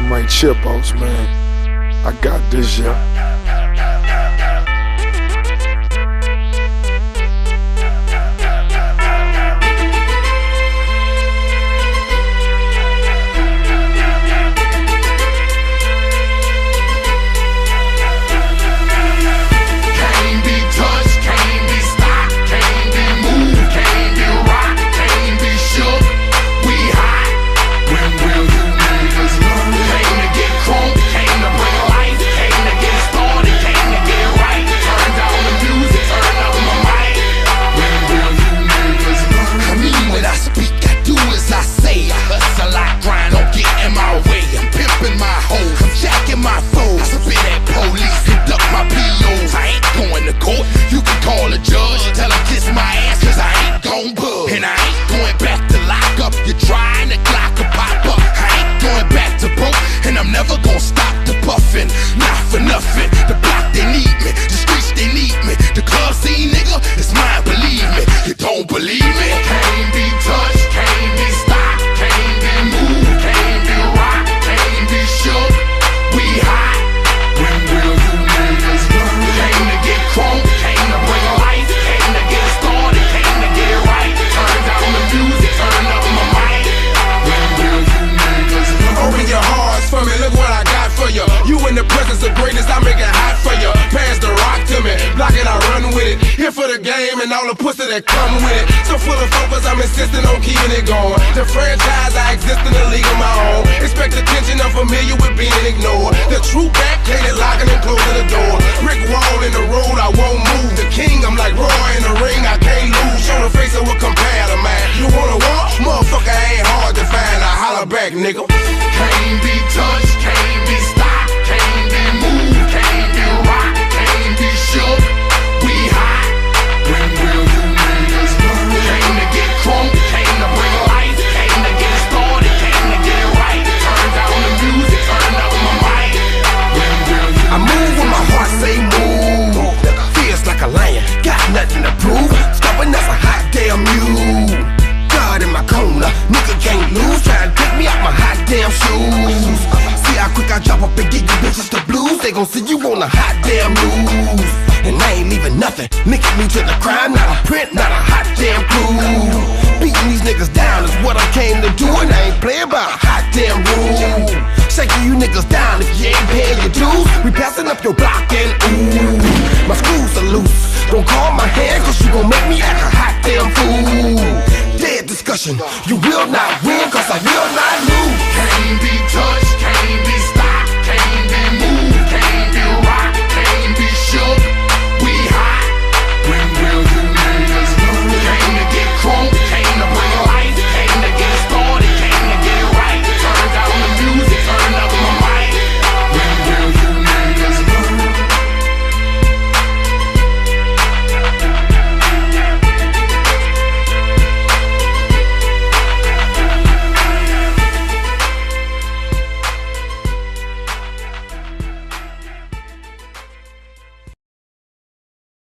Dynamite chipos, man. I got this, yeah. And all the pussy that come with it. So full of focus, I'm insisting on keeping it going. The franchise, I exist in a league of my own. Expect attention, I'm familiar with being ignored. The true backplated, locking and closing the door. Brick wall in the road, I won't move. The king, I'm like Roy in the ring, I can't lose. Show the face of what compare to man. You wanna walk? Motherfucker ain't hard to find. I holler back, nigga. Can't be touched, can't be stopped, can't be moved, can't be rocked, can't be shook. We hot. When will you niggas learn? Came to get crunk, came to bring life, came to get started, came to get right. Turn down the music, turn up my mic. When will you I move when my heart say move. Feels like a lion, got nothing to prove. Stubborn as a hot damn mule. God in my corner, nigga can't lose. Try to take me out my hot damn shoes. See how quick I drop up and get you bitches the blues. They gon' see you on the hot damn news. And I ain't leaving nothing, linking me to the crime. Not a print, not a hot damn clue. Beating these niggas down is what I came to do. And I ain't playing by a hot damn rule. Shaking you niggas down if you ain't paying your dues. We passing up your block and ooh, my screws are loose. Don't call my hand cause you gon' make me act a hot damn fool. Dead discussion, you will not win cause I will not lose.